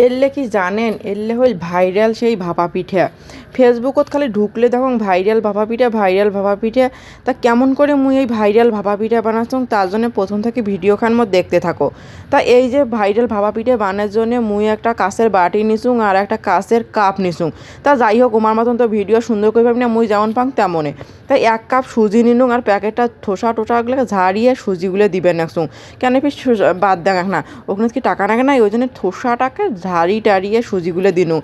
এলে কি জানেন এলে হইল ভাইরাল সেই ভাপা পিঠা ফেসবুকত খালি ঢুকলে দেখুন ভাইরাল ভাপা পিঠা তা কেমন করে মুই এই ভাইরাল ভাপা পিঠা বানাচ্ছং তার জন্য প্রথম থেকে ভিডিও খান মত দেখতে থাকো। তা এই যে ভাইরাল ভাপা পিঠা বানার জন্য মুই একটা কাঁচের বাটি নিছুং আর একটা কাঁচের কাপ নিছুং। তা যাই হোক আমার মতন তো ভিডিও সুন্দর করে ভাবি না মুই যেমন পাং তেমনে। তাই 1 কাপ সুজি নিনুং আর প্যাকেটটা ঠোসাগুলো ঝাড়িয়ে সুজিগুলো দিবেন একসুং কেন ফির বাদ দেখ না ওখানে কি টাকা নাগে নাই ওই জন্য ঠোসাটাকে ঝাড়িয়ে সুজিগুলো দিনু।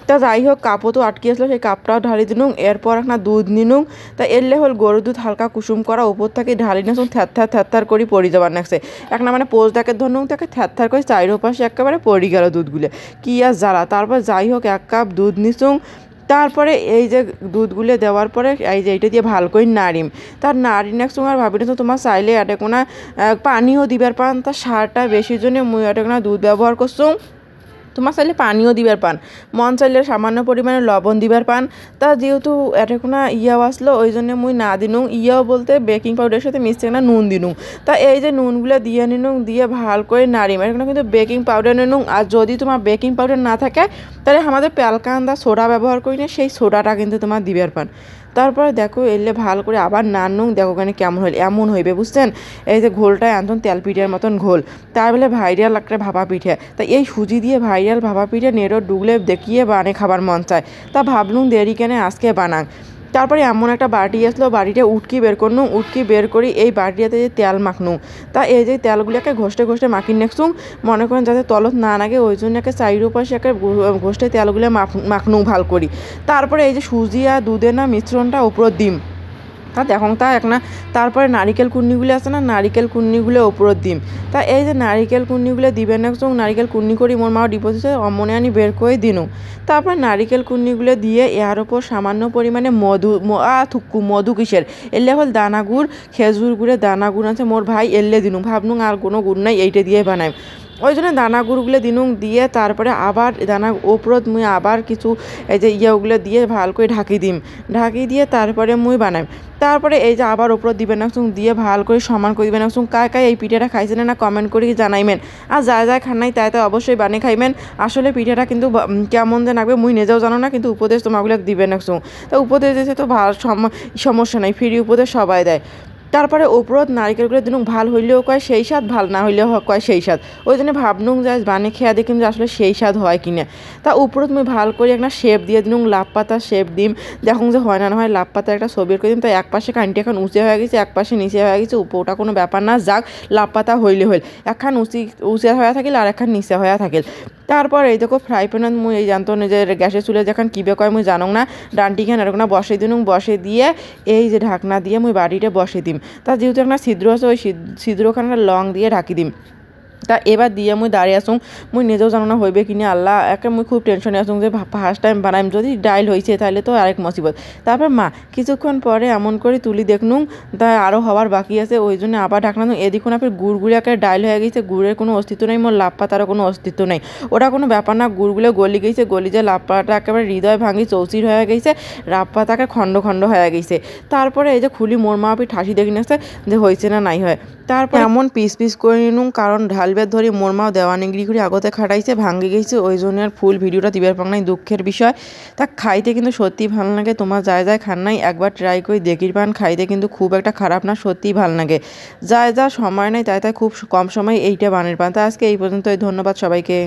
তা যাই হোক কাপও তো আটকে আসলো সেই কাপটাও ঢালি দিনুং। এরপর একটা দুধ নিনুং। তা এলে হল গরুর দুধ হালকা কুসুম করা উপর থেকে ঢালি নিয়েছুং থ্যার করে পড়ি যাবার নাকছে এক না মানে পোজ ডাকে ধরনুং তাকে থ্যার করে চাইরো পাশে একেবারে পড়ি গেল দুধগুলো কি আর জ্বালা। তারপর যাই হোক 1 কাপ দুধ নিছুং। তারপরে এই যে দুধগুলো দেওয়ার পরে এই যে এইটা দিয়ে ভালো করে নাড়িম। তার নাড়ি নেক্সট তোমার ভাবি তো তোমার চাইলে এটা কোনো পানিও দিবার পান তার সারটা বেশির জন্য মুই এটা কোনো দুধ ব্যবহার করছুং। তোমার চাইলে পানিও দিবার পান মন চাইলে সামান্য পরিমাণে লবণ দিবার পান। তা যেহেতু এটা কোনো ইয়াও আসলো ওই জন্য মুই না দিনুং ইয়াও বলতে বেকিং পাউডারের সাথে মিশছে না নুন দিনুং। তা এই যে নুনগুলো দিয়ে নিনুং দিয়ে ভাল করে নাড়িম এখানে কিন্তু বেকিং পাউডার নিনুং। আর যদি তোমার বেকিং পাউডার না থাকে তাহলে আমাদের প্যালকান্দা সোডা ব্যবহার করি না সেই সোডাটা কিন্তু তোমার দিবার পান। তারপরে দেখো এলে ভালো করে আবার নাড়নুং দেখো ওখানে কেমন হইল এমন হইবে বুঝছেন। এই যে ঘোলটা একদম তেল পিঠার মতন ঘোল তার বলে ভাইরাল একটা ভাপা পিঠে। তা এই সুজি দিয়ে ভাইরাল ভাপা পিঠে নেড়ো ডুগলে দেখিয়ে বানে খাবার মন চায়। তা ভাবলুম দেরি কেনে আজকে বানাং। তারপরে এমন একটা বাটি আসলো বাটিটা উটকি বের করনুং উটকি বের করি এই বাটিটাতে যে তেল মাখনুং। তা এই যে তেলগুলোকে ঘষতে মাখিয়ে নেক্সুং মনে করেন যাতে তলত না লাগে ওই জন্য একে চাইরো পাশে একে ঘষতে তেলগুলো মাখনুং ভাল করি। তারপরে এই যে সুজি আর দুধের না মিশ্রণটা উপর দিম। তা দেখুন তা এক না তারপরে নারিকেল কুন্নিগুলো আছে না নারিকেল কুন্নিগুলো ওপরত দিম। তা এই যে নারিকেল কুন্নিগুলো দিবেন না নারিকেল কুন্নি করি মোর মা ডিপোজিটে অমনে আনি বের করে দিনু। তারপর নারিকেল কুন্নিগুলো দিয়ে এর ওপর সামান্য পরিমাণে মধু কিসের এলে হল দানা গুড় খেজুর গুড়ের দানা গুড় আছে মোর ভাই এলে দিনু ভাবনুং আর কোনো গুড় নাই এইটা দিয়ে বানাই ওই জন্য দানা গুঁড়গুলো দিনুং দিয়ে তারপরে আবার দানা ওপরত মুই আবার কিছু এই যে ইয়েগুলো দিয়ে ভালো করে ঢাকি দিয়ে তারপরে মুই বানাই। তারপরে এই যে আবার ওপর দিবেন না দিয়ে ভালো করে সমান করে দিবেন না কায় এই পিঠাটা খাইছেন না কমেন্ট করে জানাইবেন। আর যা খান নাই তাই অবশ্যই বানিয়ে খাইবেন। আসলে পিঠাটা কিন্তু কেমন যে লাগবে মুই নিজেও জানো না কিন্তু উপদেশ তোমাগুলো দিবেন না তা উপদেশ দিয়েছে তো ভালো সমস্যা নাই ফ্রি উপদেশ সবাই দেয়। তারপরে ওপরত নারিকেলগুলো দিনুং ভাল হইলেও কয় সেই স্বাদ ভাল না হইলেও কয় সেই স্বাদ ওই জন্য ভাবনুং যে বানিয়ে খেয়া দেখিম যে আসলে সেই স্বাদ হয় কিনা। তা উপরত মুই ভাল করে একটা শেপ দিয়ে দিনুং লাভ পাতা শেপ দিম দেখুন যে হয় না হয় লাভ পাতার একটা ছবি করে দিম। তাই এক পাশে কানটি এখন উঁচে হয়ে গেছে এক পাশে নিচে হয়ে গেছে ওটা কোনো ব্যাপার না যাক লাভ পাতা হইলে হইল একখান উঁচে হয়ে থাকিল আর একখান নিচে হয়ে থাকিল। তারপর এই দেখো ফ্রাই প্যানত মুই এই জানতো নিজের গ্যাসের চুলে যখন কিবে কয় মুই জানো না ডান্টিখান এরকম বসে দিনুং বসে দিয়ে এই যে ঢাকনা দিয়ে মুই বাড়িটা বসে দিম। তা যেহেতু একটা ছিদ্র আছে ওই ছিদ্রখানে লং দিয়ে ঢাকি দিম। তা এবার দিয়ে মুই দাঁড়িয়ে আসুন মুই নিজেও জানো না হইবে কিনে আল্লাহ একে মুই খুব টেনশনে আসুন যে ফার্স্ট টাইম বানাইম যদি ডাইল হয়েছে তাহলে তো আরেক মুসিবত। তারপর মা কিছুক্ষণ পরে এমন করে তুলি দেখনুং তা আরও হওয়ার বাকি আছে ওই জন্য আবার ঢাকনা এদিকুন আপনার গুড়গুলো একে ডাইল হয়ে গেছে গুড়ের কোনো অস্তিত্ব নেই মোর লাভ পাতারও কোনো অস্তিত্ব নেই ওটা কোনো ব্যাপার না গুড়গুলো গলি গেছে গলি যে লাভ পাতা একেবারে হৃদয় ভাঙি চৌচির হয়ে গেছে লাভ পাতাকে খণ্ড হয়ে গেছে। তারপরে এই যে খুলি মোর মা আপনি ঠাসি দেখি নেছে যে হয়েছে না নাই হয়। তারপর এমন পিস করে নিনুং কারণ ঢালবের ধরে মোর মাও দেওয়ানিগিরি করে আগতে খাটাইছে ভাঙ্গি গেছে ওই জন্য আর ফুল ভিডিওটা দিবার পাং নাই দুঃখের বিষয়। তা খাইতে কিন্তু সত্যিই ভালো লাগে তোমার যায় খান নাই একবার ট্রাই করে দেখির পান খাইতে কিন্তু খুব একটা খারাপ না সত্যিই ভালো লাগে। যা সময় নাই তাই খুব কম সময় এইটা বানের পান। তা আজকে এই পর্যন্তই ধন্যবাদ সবাইকে।